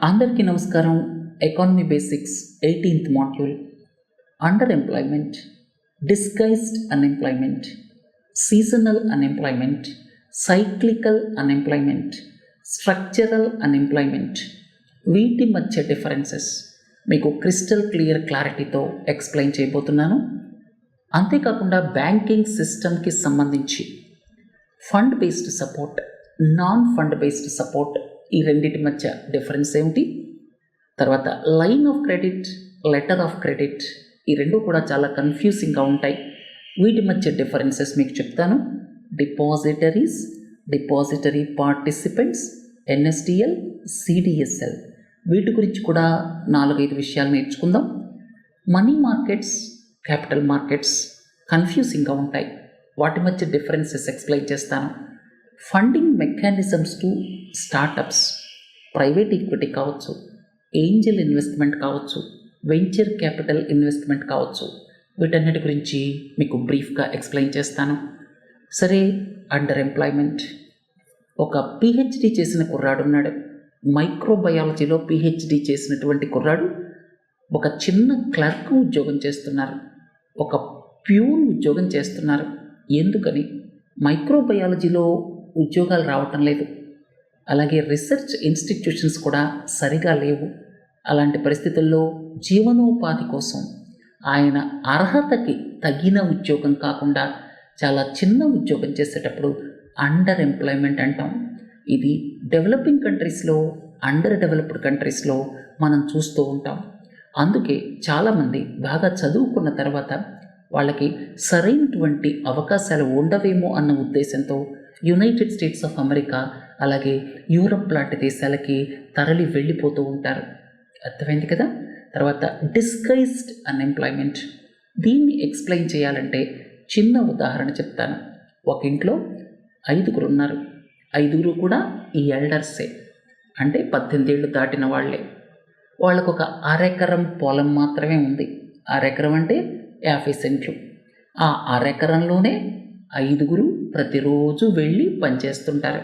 అందరికీ నమస్కారం. Economy basics 18th module. Under employment, disguised unemployment, seasonal unemployment, cyclical unemployment, structural unemployment, వీటి మధ్య differences మీకు క్రిస్టల్ క్లారిటీతో ఎక్స్ప్లెయిన్ చేయబోతున్నాను. అంతేకాకుండా బ్యాంకింగ్ సిస్టమ్కి సంబంధించి fund based support, non fund based support, ఈ రెండింటి మధ్య డిఫరెన్స్ ఏమిటి, తర్వాత line of credit, letter of credit, ఈ రెండు కూడా చాలా కన్ఫ్యూజింగ్గా ఉంటాయి. వీటి మధ్య డిఫరెన్సెస్ మీకు చెప్తాను. Depositories, depository participants, NSDL, CDSL, వీటి గురించి కూడా 4-5 విషయాలు నేర్చుకుందాం. మనీ మార్కెట్స్, క్యాపిటల్ మార్కెట్స్ కన్ఫ్యూజింగ్గా ఉంటాయి. వాటి మధ్య డిఫరెన్సెస్ ఎక్స్ప్లెయిన్ చేస్తాను. Funding mechanisms to startups, private equity కావచ్చు, ఏంజల్ ఇన్వెస్ట్మెంట్ కావచ్చు, వెంచర్ క్యాపిటల్ ఇన్వెస్ట్మెంట్ కావచ్చు, వీటన్నిటి గురించి మీకు బ్రీఫ్గా ఎక్స్ప్లెయిన్ చేస్తాను. సరే, అండర్ ఎంప్లాయ్మెంట్. ఒక పిహెచ్డి చేసిన కుర్రాడు ఉన్నాడు. మైక్రోబయాలజీలో పిహెచ్డి చేసినటువంటి కుర్రాడు ఒక చిన్న క్లర్క్ ఉద్యోగం చేస్తున్నారు, ఒక ప్యూన్ ఉద్యోగం చేస్తున్నారు. ఎందుకని? మైక్రోబయాలజీలో ఉద్యోగాలు రావటం లేదు, అలాగే రీసెర్చ్ ఇన్స్టిట్యూషన్స్ కూడా సరిగా లేవు. అలాంటి పరిస్థితుల్లో జీవనోపాధి కోసం ఆయన అర్హతకి తగిన ఉద్యోగం కాకుండా చాలా చిన్న ఉద్యోగం చేసేటప్పుడు అండర్ ఎంప్లాయ్మెంట్ అంటాం. ఇది డెవలపింగ్ కంట్రీస్లో, అండర్ డెవలప్డ్ కంట్రీస్లో మనం చూస్తూ ఉంటాం. అందుకే చాలామంది బాగా చదువుకున్న తర్వాత వాళ్ళకి సరైనటువంటి అవకాశాలు ఉండవేమో అన్న ఉద్దేశంతో యునైటెడ్ స్టేట్స్ ఆఫ్ అమెరికా, అలాగే యూరప్ లాంటి దేశాలకి తరలి వెళ్ళిపోతూ ఉంటారు. అర్థమైంది కదా? తర్వాత డిస్గైజ్డ్ అన్ఎంప్లాయ్మెంట్. దీన్ని ఎక్స్ప్లెయిన్ చేయాలంటే చిన్న ఉదాహరణ చెప్తాను. ఒక ఇంట్లో 5 ఉన్నారు. 5 కూడా ఈ ఎల్డర్సే, అంటే 18 ఏళ్ళు దాటిన వాళ్ళే. వాళ్ళకు ఒక అరెకరం పొలం మాత్రమే ఉంది. అరెకరం అంటే 50 సెంట్లు. ఆ అరెకరంలోనే 5 ప్రతిరోజు వెళ్ళి పనిచేస్తుంటారు.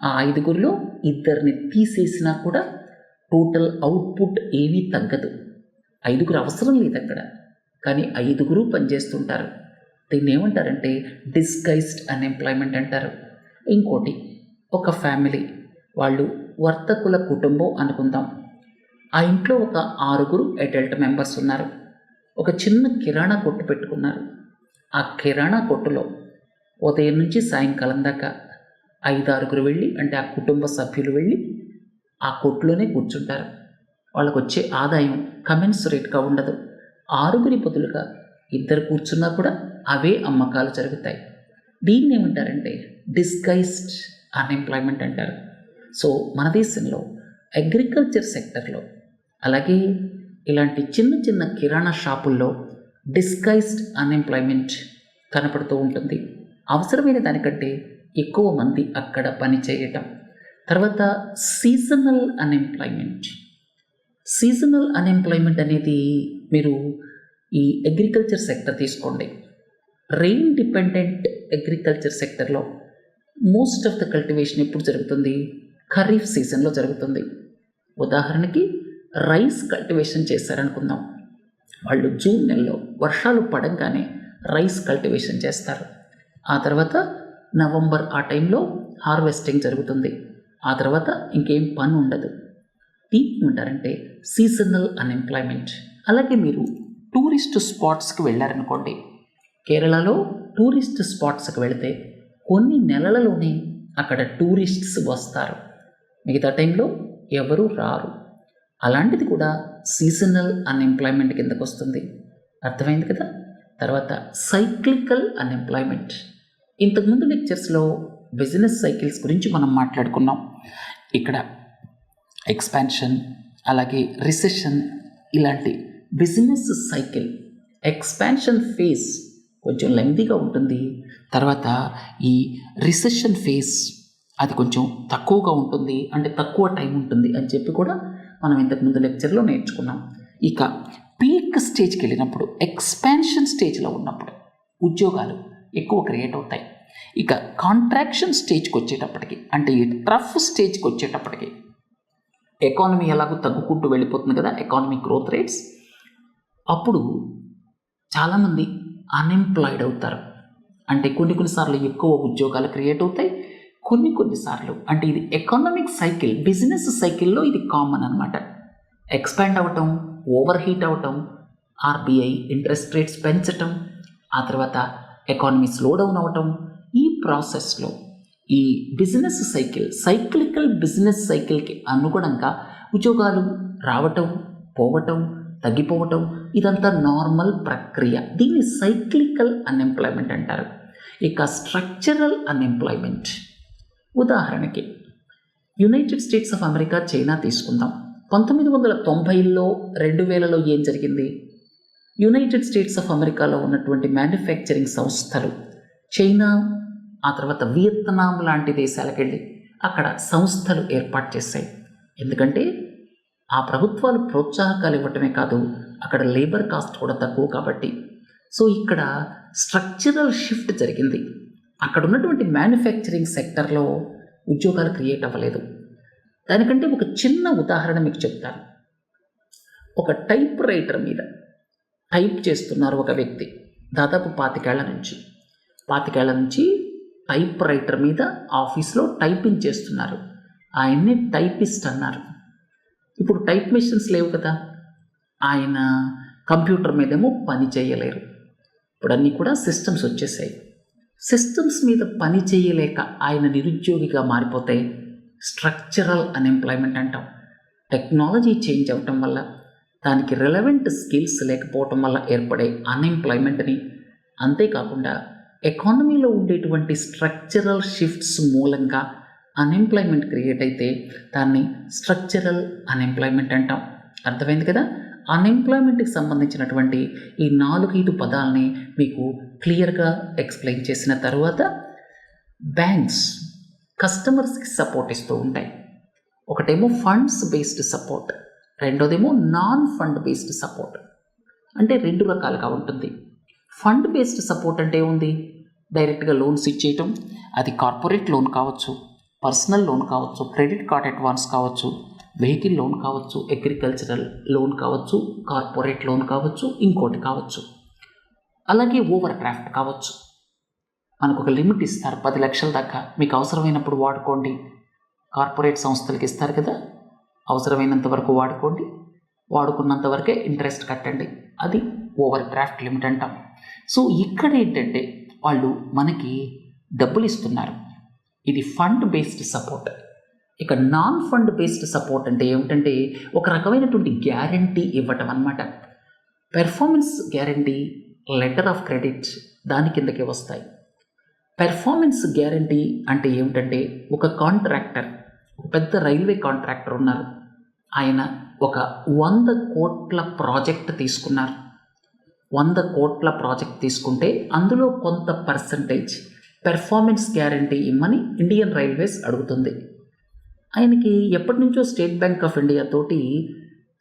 ఆ 5లో 2 తీసేసినా కూడా టోటల్ అవుట్పుట్ ఏమీ తగ్గదు. 5 అవసరం లేదు అక్కడ, కానీ 5 పనిచేస్తుంటారు. దీన్ని ఏమంటారంటే డిస్గైజ్డ్ అన్ఎంప్లాయ్మెంట్ అంటారు. ఇంకోటి, ఒక ఫ్యామిలీ, వాళ్ళు వర్తకుల కుటుంబం అనుకుందాం. ఆ ఇంట్లో ఒక 6 అడల్ట్ మెంబర్స్ ఉన్నారు. ఒక చిన్న కిరాణా కొట్టు పెట్టుకున్నారు. ఆ కిరాణా కొట్టులో ఉదయం నుంచి సాయంకాలం దాకా 5-6 వెళ్ళి, అంటే ఆ కుటుంబ సభ్యులు వెళ్ళి ఆ కొట్టులోనే కూర్చుంటారు. వాళ్ళకు వచ్చే ఆదాయం కమెన్సురేట్గా ఉండదు. 6 బదులుగా 2 కూర్చున్నా కూడా అవే అమ్మకాలు జరుగుతాయి. దీన్ని ఏమంటారంటే డిస్గైజ్డ్ అన్ఎంప్లాయ్మెంట్ అంటారు. సో మన దేశంలో అగ్రికల్చర్ సెక్టర్లో, అలాగే ఇలాంటి చిన్న చిన్న కిరాణా షాపుల్లో డిస్గైజ్డ్ అన్ఎంప్లాయ్మెంట్ కనపడుతూ ఉంటుంది. అవసరమైన దానికంటే ఎక్కువ మంది అక్కడ పని చేయటం. తర్వాత సీజనల్ అన్ఎంప్లాయ్మెంట్. సీజనల్ అన్ఎంప్లాయ్మెంట్ అనేది మీరు ఈ అగ్రికల్చర్ సెక్టర్ తీసుకోండి. రెయిన్ డిపెండెంట్ అగ్రికల్చర్ సెక్టర్లో మోస్ట్ ఆఫ్ ద కల్టివేషన్ ఎప్పుడు జరుగుతుంది? ఖరీఫ్ సీజన్లో జరుగుతుంది. ఉదాహరణకి రైస్ కల్టివేషన్ చేశారనుకుందాం. వాళ్ళు జూన్ నెలలో వర్షాలు పడంగానే రైస్ కల్టివేషన్ చేస్తారు. ఆ తర్వాత నవంబర్ ఆ టైంలో హార్వెస్టింగ్ జరుగుతుంది. ఆ తర్వాత ఇంకేం పని ఉండదు. దీన్ని ఉంటారంటే సీజనల్ అన్ఎంప్లాయ్మెంట్. అలాగే మీరు టూరిస్ట్ స్పాట్స్కి వెళ్ళారనుకోండి. కేరళలో టూరిస్ట్ స్పాట్స్కి వెళితే కొన్ని నెలలలోనే అక్కడ టూరిస్ట్స్ వస్తారు, మిగతా టైంలో ఎవరూ రారు. అలాంటిది కూడా సీజనల్ అన్ఎంప్లాయ్మెంట్ కిందకు వస్తుంది. అర్థమైంది కదా? తర్వాత సైక్లికల్ అన్ఎంప్లాయ్మెంట్. ఇంతకుముందు లెక్చర్స్లో బిజినెస్ సైకిల్స్ గురించి మనం మాట్లాడుకున్నాం. ఇక్కడ ఎక్స్పాన్షన్, అలాగే రిసెషన్, ఇలాంటి బిజినెస్ సైకిల్ ఎక్స్పాన్షన్ ఫేజ్ కొంచెం లెంగ్తీగా ఉంటుంది. తర్వాత ఈ రిసెషన్ ఫేజ్ అది కొంచెం తక్కువగా ఉంటుంది, అంటే తక్కువ టైం ఉంటుంది అని చెప్పి కూడా మనం ఇంతకుముందు లెక్చర్లో నేర్చుకున్నాం. ఇక పీక్ స్టేజ్కి వెళ్ళినప్పుడు, ఎక్స్పాన్షన్ స్టేజ్లో ఉన్నప్పుడు ఉద్యోగాలు ఎక్కువ క్రియేట్ అవుతాయి. ఇక కాంట్రాక్షన్ స్టేజ్కి వచ్చేటప్పటికి, అంటే ఈ ట్రఫ్ స్టేజ్కి వచ్చేటప్పటికి ఎకానమీ ఎలాగో తగ్గుకుంటూ వెళ్ళిపోతుంది కదా, ఎకానమిక్ గ్రోత్ రేట్స్. అప్పుడు చాలామంది అన్ఎంప్లాయిడ్ అవుతారు. అంటే కొన్నిసార్లు ఎక్కువ ఉద్యోగాలు క్రియేట్ అవుతాయి, కొన్నిసార్లు అంటే ఇది ఎకనామిక్ సైకిల్, బిజినెస్ సైకిల్లో ఇది కామన్ అనమాట. ఎక్స్పాండ్ అవ్వటం, ఓవర్ హీట్ అవ్వటం, ఆర్బీఐ ఇంట్రెస్ట్ రేట్స్ పెంచటం, ఆ తర్వాత ఎకానమీ స్లో డౌన్ అవ్వటం. ఈ ప్రాసెస్లో ఈ బిజినెస్ సైక్లికల్ బిజినెస్ సైకిల్కి అనుగుణంగా ఉద్యోగాలు రావటం, పోవటం, తగ్గిపోవటం, ఇదంతా నార్మల్ ప్రక్రియ. దీన్ని సైక్లికల్ అన్ఎంప్లాయ్మెంట్ అంటారు. ఇక స్ట్రక్చరల్ అన్ఎంప్లాయ్మెంట్, ఉదాహరణకి United states of America, China తీసుకుందాం. 1990లో 2000లో ఏం జరిగింది? యునైటెడ్ స్టేట్స్ ఆఫ్ అమెరికాలో ఉన్నటువంటి మ్యానుఫ్యాక్చరింగ్ సంస్థలు చైనా, ఆ తర్వాత వియత్నాం లాంటి దేశాలకు వెళ్ళి అక్కడ సంస్థలు ఏర్పాటు చేశాయి. ఎందుకంటే ఆ ప్రభుత్వాలు ప్రోత్సాహకాలు ఇవ్వటమే కాదు, అక్కడ లేబర్ కాస్ట్ కూడా తక్కువ కాబట్టి. సో ఇక్కడ స్ట్రక్చరల్ షిఫ్ట్ జరిగింది. అక్కడ ఉన్నటువంటి మ్యానుఫ్యాక్చరింగ్ సెక్టర్లో ఉద్యోగాలు క్రియేట్ అవ్వలేదు. దానికంటే ఒక చిన్న ఉదాహరణ మీకు చెప్తాను. ఒక టైప్ రైటర్ మీద టైప్ చేస్తున్నారు ఒక వ్యక్తి, దాదాపు 25 ఏళ్ల నుంచి టైప్ రైటర్ మీద ఆఫీస్లో టైపింగ్ చేస్తున్నారు. ఆయన్ని టైపిస్ట్ అన్నారు. ఇప్పుడు టైప్ మెషిన్స్ లేవు కదా, ఆయన కంప్యూటర్ మీదేమో పని చేయలేరు. ఇప్పుడు అన్నీ కూడా సిస్టమ్స్ వచ్చేసాయి. సిస్టమ్స్ మీద పని చేయలేక ఆయన నిరుద్యోగిగా మారిపోతే స్ట్రక్చరల్ అన్ఎంప్లాయ్మెంట్ అంటాం. టెక్నాలజీ చేంజ్ అవ్వటం వల్ల, దానికి రిలవెంట్ స్కిల్స్ లేకపోవటం వల్ల ఏర్పడే అన్ఎంప్లాయ్మెంట్ని, అంతేకాకుండా ఎకానమీలో ఉండేటువంటి స్ట్రక్చరల్ షిఫ్ట్స్ మూలంగా అన్ఎంప్లాయ్మెంట్ క్రియేట్ అయితే దాన్ని స్ట్రక్చరల్ అన్ఎంప్లాయ్మెంట్ అంటాం. అర్థమైంది కదా? అన్ఎంప్లాయ్మెంట్కి సంబంధించినటువంటి ఈ 4-5 పదాలని మీకు క్లియర్గా ఎక్స్ప్లెయిన్ చేసిన తర్వాత, బ్యాంక్స్ కస్టమర్స్కి సపోర్ట్ ఇస్తూ ఉంటాయి. ఒకటేమో ఫండ్స్ బేస్డ్ సపోర్ట్, రెండోదేమో నాన్ ఫండ్ బేస్డ్ సపోర్ట్. అంటే 2 రకాలుగా ఉంటుంది. ఫండ్ బేస్డ్ సపోర్ట్ అంటే ఏముంది? డైరెక్ట్గా లోన్స్ ఇచ్చేయటం. అది కార్పొరేట్ లోన్ కావచ్చు, పర్సనల్ లోన్ కావచ్చు, క్రెడిట్ కార్డ్ అడ్వాన్స్ కావచ్చు, వెహికల్ లోన్ కావచ్చు, అగ్రికల్చరల్ లోన్ కావచ్చు, కార్పొరేట్ లోన్ కావచ్చు, ఇంకోటి కావచ్చు. అలాగే ఓవర్ డ్రాఫ్ట్ కావచ్చు. మనకు ఒక లిమిట్ ఇస్తారు, 10 లక్షల దాకా మీకు అవసరమైనప్పుడు వాడుకోండి. కార్పొరేట్ సంస్థలకు ఇస్తారు కదా, అవసరమైనంత వరకు వాడుకోండి, వాడుకున్నంత వరకే ఇంట్రెస్ట్ కట్టండి. అది ఓవర్ డ్రాఫ్ట్ లిమిట్ అంటాం. సో ఇక్కడ ఏంటంటే వాళ్ళు మనకి డబ్బులు ఇస్తున్నారు. ఇది ఫండ్ బేస్డ్ సపోర్ట్. ఇక నాన్ ఫండ్ బేస్డ్ సపోర్ట్ అంటే ఏమిటంటే ఒక రకమైనటువంటి గ్యారంటీ ఇవ్వటం అన్నమాట. Performance guarantee, letter of credit దాని కిందకే వస్తాయి. పెర్ఫార్మెన్స్ గ్యారంటీ అంటే ఏమిటంటే ఒక కాంట్రాక్టర్, ఒక పెద్ద రైల్వే కాంట్రాక్టర్ ఉన్నారు. ఆయన ఒక 100 కోట్ల ప్రాజెక్ట్ తీసుకున్నారు. 100 కోట్ల ప్రాజెక్ట్ తీసుకుంటే అందులో కొంత పర్సంటేజ్ పెర్ఫార్మెన్స్ గ్యారంటీ ఇమ్మని ఇండియన్ రైల్వేస్ అడుగుతుంది. ఆయనకి ఎప్పటి నుంచో స్టేట్ బ్యాంక్ ఆఫ్ ఇండియా తోటి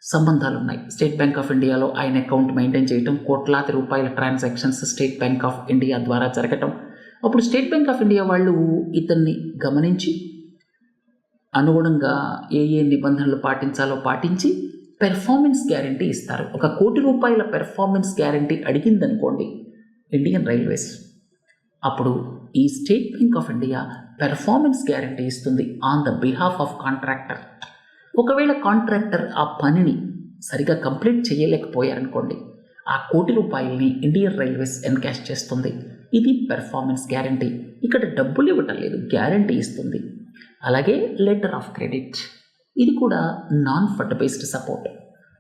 సంబంధాలు ఉన్నాయి. స్టేట్ బ్యాంక్ ఆఫ్ ఇండియాలో ఆయన అకౌంట్ మెయింటైన్ చేయటం, కోట్లాది రూపాయల transactions state Bank of India ద్వారా జరగటం. అప్పుడు స్టేట్ బ్యాంక్ ఆఫ్ ఇండియా వాళ్ళు ఇతన్ని గమనించి అనుగుణంగా ఏ నిబంధనలు పాటించాలో పాటించి పెర్ఫార్మెన్స్ గ్యారంటీ ఇస్తారు. 1 కోటి రూపాయల పెర్ఫార్మెన్స్ గ్యారంటీ అడిగిందనుకోండి ఇండియన్ రైల్వేస్, అప్పుడు ఈ State Bank of India performance guarantee ఇస్తుంది on the behalf of contractor. ఒకవేళ కాంట్రాక్టర్ ఆ పనిని సరిగా కంప్లీట్ చేయలేకపోయారనుకోండి, ఆ 1 కోటి రూపాయలని ఇండియన్ రైల్వేస్ ఎన్కాష్ చేస్తుంది. ఇది పెర్ఫార్మెన్స్ గ్యారంటీ. ఇక్కడ డబ్బులు ఇవ్వటం లేదు, గ్యారంటీ ఇస్తుంది. అలాగే లెటర్ ఆఫ్ క్రెడిట్, ఇది కూడా non fund based support.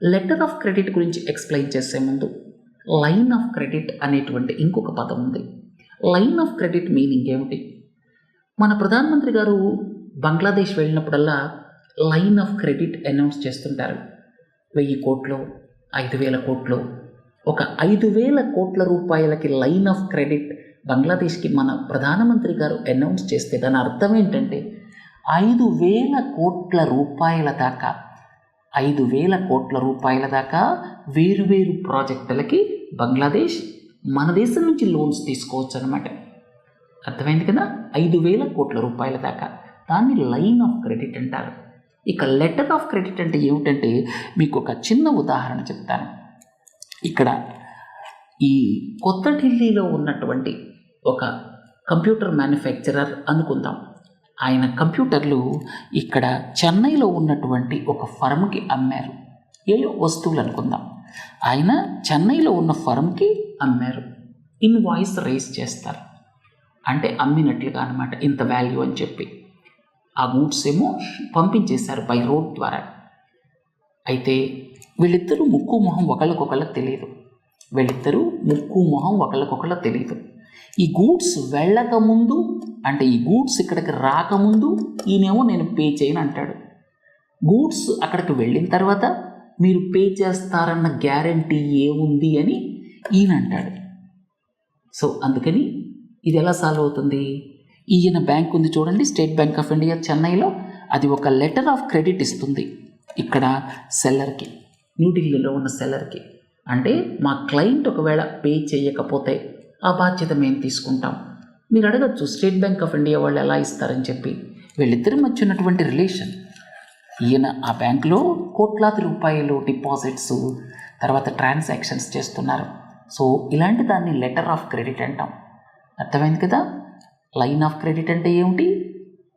Letter of credit గురించి ఎక్స్ప్లెయిన్ చేసే ముందు లైన్ ఆఫ్ క్రెడిట్ అనేటువంటి ఇంకొక పదం ఉంది. లైన్ ఆఫ్ క్రెడిట్ మీనింగ్ ఏమిటి? మన ప్రధానమంత్రి గారు బంగ్లాదేశ్ వెళ్ళినప్పుడల్లా లైన్ ఆఫ్ క్రెడిట్ అనౌన్స్ చేస్తుంటారు. 1000 కోట్లు, 5000 కోట్లు, ఒక 5000 కోట్ల రూపాయలకి లైన్ ఆఫ్ క్రెడిట్ బంగ్లాదేశ్కి మన ప్రధానమంత్రి గారు అనౌన్స్ చేస్తే దాని అర్థం ఏంటంటే 5000 కోట్ల రూపాయల దాకా 5000 కోట్ల రూపాయల దాకా వేరువేరు ప్రాజెక్టులకి బంగ్లాదేశ్ మన దేశం నుంచి లోన్స్ తీసుకోవచ్చు అనమాట. అర్థమైంది కదా? 5000 కోట్ల రూపాయల దాకా, దాన్ని లైన్ ఆఫ్ క్రెడిట్ అంటారు. ఇక లెటర్ ఆఫ్ క్రెడిట్ అంటే ఏమిటంటే మీకు ఒక చిన్న ఉదాహరణ చెప్తాను. ఇక్కడ ఈ కొత్త ఢిల్లీలో ఉన్నటువంటి ఒక కంప్యూటర్ మ్యానుఫ్యాక్చరర్ అనుకుందాం. ఆయన కంప్యూటర్లు ఇక్కడ చెన్నైలో ఉన్నటువంటి ఒక ఫర్మ్కి అమ్మారు. ఏయో వస్తువులు అనుకుందాం. ఆయన చెన్నైలో ఉన్న ఫర్మ్కి అమ్మారు. ఇన్వాయిస్ రేస్ చేస్తారు, అంటే అమ్మినట్లుగా అనమాట, ఇంత వాల్యూ అని చెప్పి. ఆ గూడ్స్ ఏమో పంపించేశారు బై రోడ్ ద్వారా. అయితే వీళ్ళిద్దరూ ముక్కు మొహం ఒకళ్ళకొకళ్ళకి తెలియదు. ఈ గూడ్స్ వెళ్ళకముందు, అంటే ఈ గూడ్స్ ఇక్కడికి రాకముందు ఈయనేమో నేను పే చేయను అంటాడు. గూడ్స్ అక్కడికి వెళ్ళిన తర్వాత మీరు పే చేస్తారన్న గ్యారంటీ ఏముంది అని ఈయన అంటాడు. సో అందుకని ఇది ఎలా సాల్వ్ అవుతుంది? ఈయన బ్యాంక్ ఉంది చూడండి, స్టేట్ బ్యాంక్ ఆఫ్ ఇండియా చెన్నైలో, అది ఒక లెటర్ ఆఫ్ క్రెడిట్ ఇస్తుంది ఇక్కడ సెల్లర్కి, న్యూఢిల్లీలో ఉన్న సెల్లర్కి. అంటే మా క్లయింట్ ఒకవేళ పే చేయకపోతే ఆ బాధ్యత మేము తీసుకుంటాం. మీరు అడగచ్చు స్టేట్ బ్యాంక్ ఆఫ్ ఇండియా వాళ్ళు ఎలా ఇస్తారని చెప్పి. వీళ్ళిద్దరి మధ్య ఉన్నటువంటి రిలేషన్. ఈయన ఆ బ్యాంకులో కోట్లాది రూపాయలు డిపాజిట్స్, తర్వాత ట్రాన్సాక్షన్స్ చేస్తున్నారు. సో ఇలాంటి దాన్ని లెటర్ ఆఫ్ క్రెడిట్ అంటాం. అర్థమైంది కదా? లైన్ ఆఫ్ క్రెడిట్ అంటే ఏమిటి?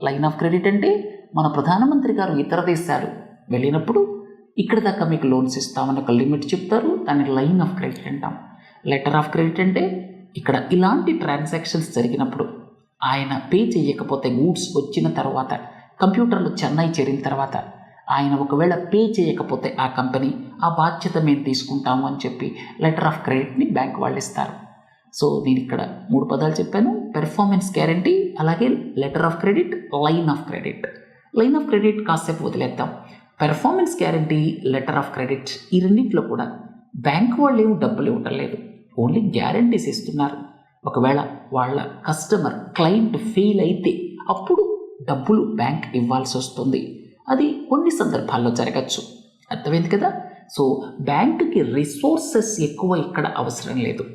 లైన్ ఆఫ్ క్రెడిట్ అంటే మన ప్రధానమంత్రి గారు ఇతర దేశాలు వెళ్ళినప్పుడు ఇక్కడ దాకా మీకు లోన్స్ ఇస్తామని ఒక లిమిట్ చెప్తారు, దాన్ని లైన్ ఆఫ్ క్రెడిట్ అంటాం. లెటర్ ఆఫ్ క్రెడిట్ అంటే ఇక్కడ ఇలాంటి ట్రాన్సాక్షన్స్ జరిగినప్పుడు ఆయన పే చేయకపోతే, గూడ్స్ వచ్చిన తర్వాత, కంప్యూటర్లు చెన్నై చేరిన తర్వాత ఆయన ఒకవేళ పే చేయకపోతే ఆ కంపెనీ, ఆ బాధ్యత మేము తీసుకుంటాము అని చెప్పి లెటర్ ఆఫ్ క్రెడిట్ని బ్యాంక్ వాళ్ళు ఇస్తారు. సో నేను ఇక్కడ 3 పదాలు చెప్పాను: పెర్ఫార్మెన్స్ గ్యారంటీ, అలాగే letter of credit, line of credit. Line of credit కాసేపు వదిలేద్దాం. Performance guarantee, letter of credit, ఈ రెండింటిలో కూడా బ్యాంక్ వాళ్ళు ఏమి డబ్బులు ఇవ్వటం లేదు, ఓన్లీ గ్యారంటీస్ ఇస్తున్నారు. ఒకవేళ వాళ్ళ కస్టమర్, క్లయింట్ ఫెయిల్ అయితే అప్పుడు డబ్బులు బ్యాంక్ ఇవ్వాల్సి వస్తుంది. అది కొన్ని సందర్భాల్లో జరగచ్చు. అర్థమైంది కదా? సో బ్యాంకుకి రిసోర్సెస్ ఎక్కువ ఇక్కడ అవసరం లేదు,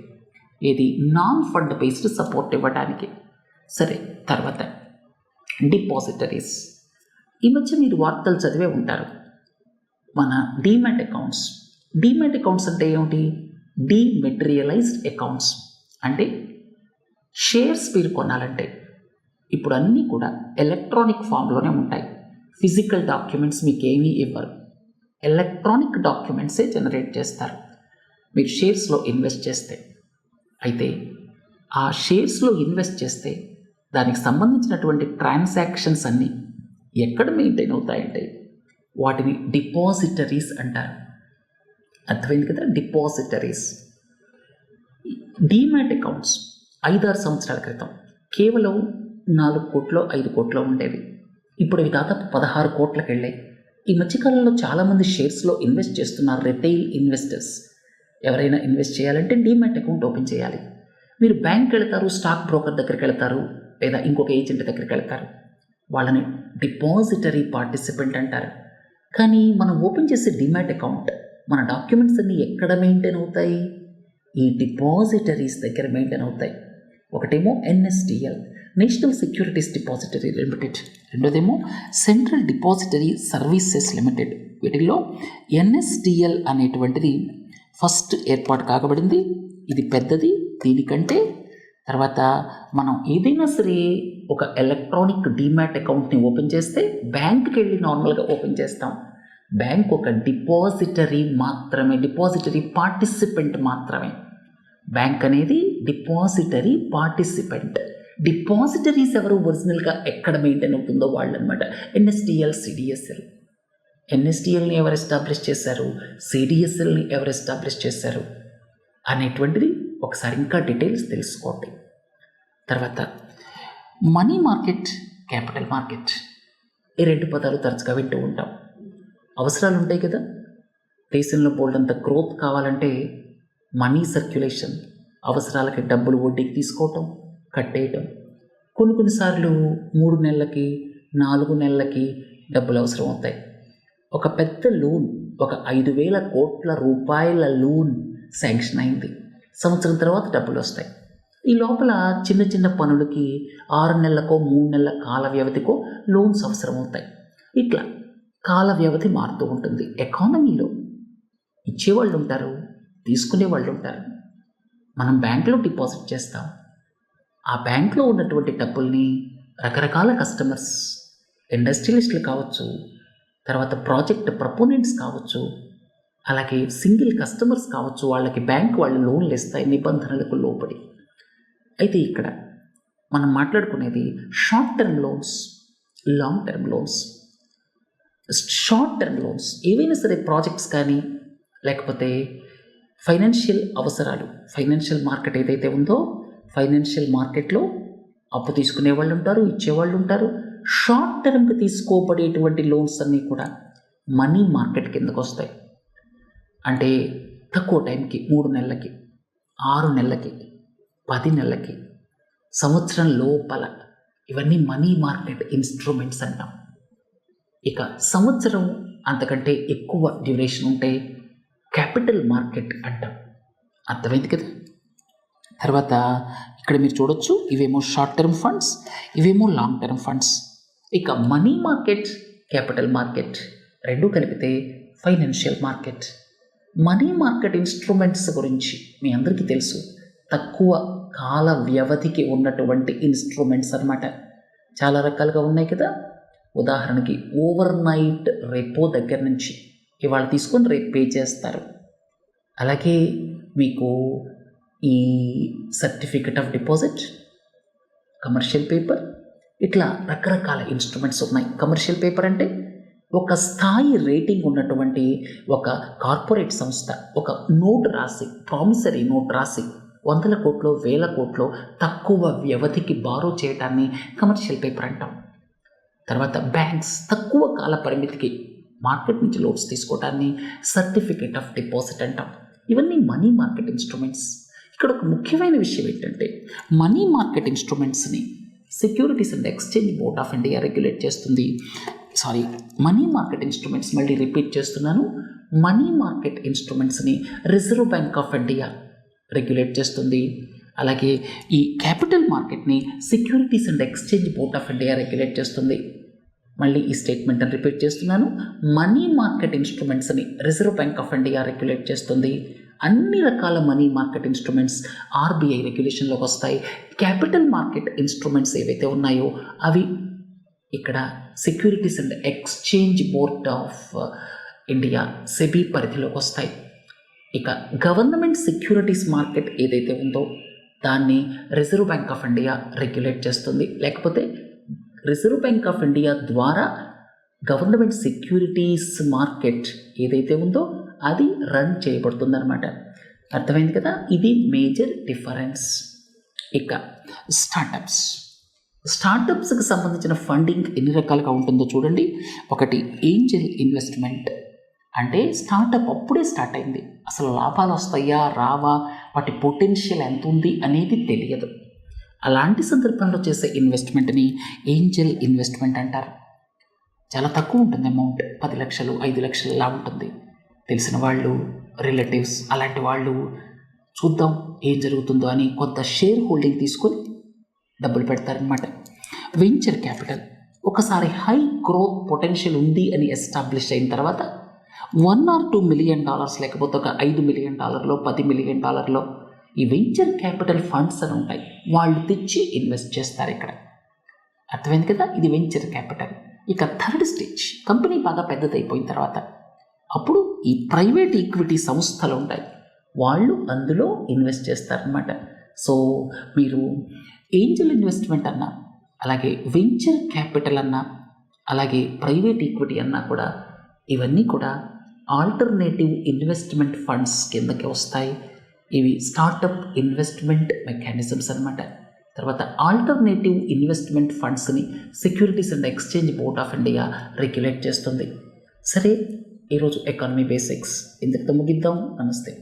ఇది నాన్ ఫండ్ బేస్డ్ సపోర్ట్ ఇవ్వడానికి. సరే, తర్వాత డిపాజిటరీస్. ఈ మధ్య మీరు వార్తలు చదివే ఉంటారు. మన డీమ్యాట్ అకౌంట్స్. డీమ్యాట్ అకౌంట్స్ అంటే ఏమిటి? Dematerialised accounts. అంటే షేర్స్ మీరు కొనాలంటే ఇప్పుడు అన్నీ కూడా ఎలక్ట్రానిక్ ఫామ్లోనే ఉంటాయి. ఫిజికల్ డాక్యుమెంట్స్ మీకు ఏమీ ఇవ్వరు, ఎలక్ట్రానిక్ డాక్యుమెంట్సే జనరేట్ చేస్తారు మీరు షేర్స్లో ఇన్వెస్ట్ చేస్తే. అయితే ఆ షేర్స్లో ఇన్వెస్ట్ చేస్తే దానికి సంబంధించినటువంటి ట్రాన్సాక్షన్స్ అన్నీ ఎక్కడ మెయింటైన్ అవుతాయంటే వాటిని డిపాజిటరీస్ అంటారు. అర్థమైంది కదా? డిపాజిటరీస్. డీమ్యాట్ అకౌంట్స్ 5-6 సంవత్సరాల క్రితం కేవలం 4 కోట్లు 5 కోట్లు ఉండేవి. ఇప్పుడు ఇవి దాదాపు 16 కోట్లకు వెళ్ళాయి. ఈ మధ్యకాలంలో చాలామంది షేర్స్లో ఇన్వెస్ట్ చేస్తున్నారు. రిటైల్ ఇన్వెస్టర్స్ ఎవరైనా ఇన్వెస్ట్ చేయాలంటే డీమ్యాట్ అకౌంట్ ఓపెన్ చేయాలి. మీరు బ్యాంక్కి వెళ్తారు, స్టాక్ బ్రోకర్ దగ్గరికి వెళ్తారు, లేదా ఇంకొక ఏజెంట్ దగ్గరికి వెళ్తారు. వాళ్ళని డిపాజిటరీ పార్టిసిపెంట్ అంటారు. కానీ మనం ఓపెన్ చేసే డీమ్యాట్ అకౌంట్, మన డాక్యుమెంట్స్ అన్నీ ఎక్కడ మెయింటైన్ అవుతాయి? ఈ డిపాజిటరీస్ దగ్గర మెయింటైన్ అవుతాయి. ఒకటేమో NSDL, National Securities Depository Limited. రెండోదేమో సెంట్రల్ డిపాజిటరీ సర్వీసెస్ లిమిటెడ్. వీటిల్లో NSDL అనేటువంటిది ఫస్ట్ ఏర్పాటు కాకబడింది. ఇది పెద్దది. దీనికంటే తర్వాత మనం ఏదైనా సరే ఒక ఎలక్ట్రానిక్ డీమ్యాట్ అకౌంట్ని ఓపెన్ చేస్తే బ్యాంక్కి వెళ్ళి నార్మల్గా ఓపెన్ చేస్తాం. బ్యాంక్ ఒక డిపాజిటరీ మాత్రమే, డిపాజిటరీ పార్టిసిపెంట్ మాత్రమే. బ్యాంక్ అనేది డిపాజిటరీ పార్టిసిపెంట్. డిపాజిటరీస్ ఎవరు ఒరిజినల్గా ఎక్కడ మెయింటైన్ అవుతుందో వాళ్ళు అనమాట. NSDL, CDSL. NSDLని ఎవరు ఎస్టాబ్లిష్ చేశారు, CDSLని ఎవరు ఎస్టాబ్లిష్ చేశారు అనేటువంటిది ఒకసారి ఇంకా డీటెయిల్స్ తెలుసుకోండి. తర్వాత మనీ మార్కెట్, క్యాపిటల్ మార్కెట్. ఈ 2 పదాలు తరచుగా వింటూ ఉంటాం. అవసరాలు ఉంటాయి కదా, దేశంలో బోల్డంత గ్రోత్ కావాలంటే మనీ సర్క్యులేషన్, అవసరాలకి డబ్బులు వడ్డీకి తీసుకోవటం, కట్టేయటం. కొన్నిసార్లు 3 నెలలకి 4 నెలలకి డబ్బులు అవసరం అవుతాయి. ఒక పెద్ద లోన్, ఒక 5,000 కోట్ల రూపాయల లోన్ శాంక్షన్ అయింది. సంవత్సరం తర్వాత డబ్బులు వస్తాయి. ఈ లోపల చిన్న చిన్న పనులకి 6 నెలలకో 3 నెలల కాల వ్యవధికో లోన్స్ అవసరం అవుతాయి. ఇట్లా కాల వ్యవధి మారుతూ ఉంటుంది. ఎకానమీలో ఇచ్చేవాళ్ళు ఉంటారు, తీసుకునే వాళ్ళు ఉంటారు. మనం బ్యాంకులో డిపాజిట్ చేస్తాం. ఆ బ్యాంకులో ఉన్నటువంటి డబ్బుల్ని రకరకాల కస్టమర్స్, ఇండస్ట్రియలిస్టులు కావచ్చు, తర్వాత ప్రాజెక్ట్ ప్రపోనెంట్స్ కావచ్చు, అలాగే సింగిల్ కస్టమర్స్ కావచ్చు, వాళ్ళకి బ్యాంక్ వాళ్ళు లోన్లు ఇస్తాయి నిబంధనలకు లోబడి. అయితే ఇక్కడ మనం మాట్లాడుకునేది short term loans, long term loans. Short term loans ఏవైనా సరే ప్రాజెక్ట్స్ కానీ లేకపోతే ఫైనాన్షియల్ అవసరాలు, ఫైనాన్షియల్ మార్కెట్ ఏదైతే ఉందో ఫైనాన్షియల్ మార్కెట్లో అప్పు తీసుకునే వాళ్ళు ఉంటారు, ఇచ్చేవాళ్ళు ఉంటారు. షార్ట్ టర్మ్కి తీసుకోబడేటువంటి లోన్స్ అన్నీ కూడా మనీ మార్కెట్ కిందకు వస్తాయి. అంటే తక్కువ టైంకి 3 నెలలకి, 6 నెలలకి, 10 నెలలకి, సంవత్సరం లోపల, ఇవన్నీ మనీ మార్కెట్ ఇన్స్ట్రుమెంట్స్ అంటాం. ఇక సంవత్సరం అంతకంటే ఎక్కువ డ్యూరేషన్ ఉంటే క్యాపిటల్ మార్కెట్ అంటాం. అర్థమైంది కదా. తర్వాత ఇక్కడ మీరు చూడొచ్చు, ఇవేమో షార్ట్ టర్మ్ ఫండ్స్, ఇవేమో లాంగ్ టర్మ్ ఫండ్స్. ఇక మనీ మార్కెట్, క్యాపిటల్ మార్కెట్ రెండు కలిపితే financial market. Money market instruments గురించి మీ అందరికీ తెలుసు, తక్కువ కాల వ్యవధికి ఉన్నటువంటి ఇన్స్ట్రుమెంట్స్ అన్నమాట. చాలా రకాలుగా ఉన్నాయి కదా. ఉదాహరణకి ఓవర్ నైట్ రెపో దగ్గర నుంచి ఇవాళ తీసుకొని రేపు పే చేస్తారు. అలాగే మీకు ఈ certificate of deposit, commercial paper, ఇట్లా రకరకాల ఇన్స్ట్రుమెంట్స్ ఉన్నాయి. కమర్షియల్ పేపర్ అంటే ఒక స్థాయి రేటింగ్ ఉన్నటువంటి ఒక కార్పొరేట్ సంస్థ ఒక నోట్ రాసి, ప్రామిసరీ నోట్ రాసి 100 కోట్లు 1000 కోట్లు తక్కువ వ్యవధికి బారో చేయడాన్ని కమర్షియల్ పేపర్ అంటాం. తర్వాత బ్యాంక్స్ తక్కువ కాల పరిమితికి మార్కెట్ నుంచి లోన్స్ తీసుకోవడాన్ని సర్టిఫికెట్ ఆఫ్ డిపాజిట్ అంటాం. ఇవన్నీ మనీ మార్కెట్ ఇన్స్ట్రుమెంట్స్. ఇక్కడ ఒక ముఖ్యమైన విషయం ఏంటంటే మనీ మార్కెట్ ఇన్స్ట్రుమెంట్స్ని Securities and exchange board of India regulate చేస్తుంది. మనీ మార్కెట్ ఇన్స్ట్రుమెంట్స్, మళ్ళీ రిపీట్ చేస్తున్నాను, మనీ మార్కెట్ ఇన్స్ట్రుమెంట్స్ని Reserve Bank of India regulate చేస్తుంది. అలాగే ఈ క్యాపిటల్ మార్కెట్ని Securities and exchange board of India regulate చేస్తుంది. మళ్ళీ ఈ స్టేట్మెంట్ని రిపీట్ చేస్తున్నాను, మనీ మార్కెట్ ఇన్స్ట్రుమెంట్స్ని Reserve Bank of India regulate చేస్తుంది. అన్ని రకాల మనీ మార్కెట్ ఇన్స్ట్రుమెంట్స్ ఆర్బీఐ రెగ్యులేషన్లోకి వస్తాయి. క్యాపిటల్ మార్కెట్ ఇన్స్ట్రుమెంట్స్ ఏవైతే ఉన్నాయో అవి ఇక్కడ securities and exchange board of India SEBI పరిధిలోకి వస్తాయి. ఇక గవర్నమెంట్ సెక్యూరిటీస్ మార్కెట్ ఏదైతే ఉందో దాన్ని reserve Bank of India regulate చేస్తుంది. లేకపోతే రిజర్వ్ బ్యాంక్ ఆఫ్ ఇండియా ద్వారా గవర్నమెంట్ సెక్యూరిటీస్ మార్కెట్ ఏదైతే ఉందో అది రన్ చేయబడుతుంది అన్నమాట. అర్థమైంది కదా. ఇది మేజర్ డిఫరెన్స్. ఇక స్టార్టప్స్కి సంబంధించిన ఫండింగ్ ఎన్ని రకాలుగా ఉంటుందో చూడండి. ఒకటి ఏంజల్ ఇన్వెస్ట్మెంట్, అంటే స్టార్టప్ అప్పుడే స్టార్ట్ అయింది, అసలు లాభాలు వస్తాయా రావా, వాటి పొటెన్షియల్ ఎంత ఉంది అనేది తెలియదు. అలాంటి సందర్భంలో చేసే ఇన్వెస్ట్మెంట్ని ఏంజల్ ఇన్వెస్ట్మెంట్ అంటారు. చాలా తక్కువ ఉంటుంది అమౌంట్, 10 లక్షలు 5 లక్షలు ఇలా ఉంటుంది. తెలిసిన వాళ్ళు, రిలేటివ్స్ అలాంటి వాళ్ళు చూద్దాం ఏం జరుగుతుందో అని కొంత షేర్ హోల్డింగ్ తీసుకొని డబ్బులు పెడతారనమాట. వెంచర్ క్యాపిటల్ ఒకసారి హై గ్రోత్ పొటెన్షియల్ ఉంది అని ఎస్టాబ్లిష్ అయిన తర్వాత $1 or $2 మిలియన్ లేకపోతే ఒక $5 మిలియన్, $10 మిలియన్ ఈ వెంచర్ క్యాపిటల్ ఫండ్స్ అని ఉంటాయి, వాళ్ళు తెచ్చి ఇన్వెస్ట్ చేస్తారు ఇక్కడ. అర్థమైంది కదా. ఇది వెంచర్ క్యాపిటల్. ఇక థర్డ్ స్టేజ్, కంపెనీ బాగా పెద్దదైపోయిన తర్వాత అప్పుడు ఈ ప్రైవేట్ ఈక్విటీ సంస్థలు ఉంటాయి, వాళ్ళు అందులో ఇన్వెస్ట్ చేస్తారనమాట. సో మీరు ఏంజల్ ఇన్వెస్ట్మెంట్ అన్నా, అలాగే వెంచర్ క్యాపిటల్ అన్నా, అలాగే ప్రైవేట్ ఈక్విటీ అన్నా కూడా ఇవన్నీ కూడా ఆల్టర్నేటివ్ ఇన్వెస్ట్మెంట్ ఫండ్స్ కిందకి వస్తాయి. ఇవి స్టార్టప్ ఇన్వెస్ట్మెంట్ మెకానిజమ్స్ అనమాట. తర్వాత ఆల్టర్నేటివ్ ఇన్వెస్ట్మెంట్ ఫండ్స్ని securities and exchange board of India regulate చేస్తుంది. సరే, ఈరోజు ఎకానమీ బేసిక్స్ ఇంతటితో ముగిద్దాం. నమస్తే.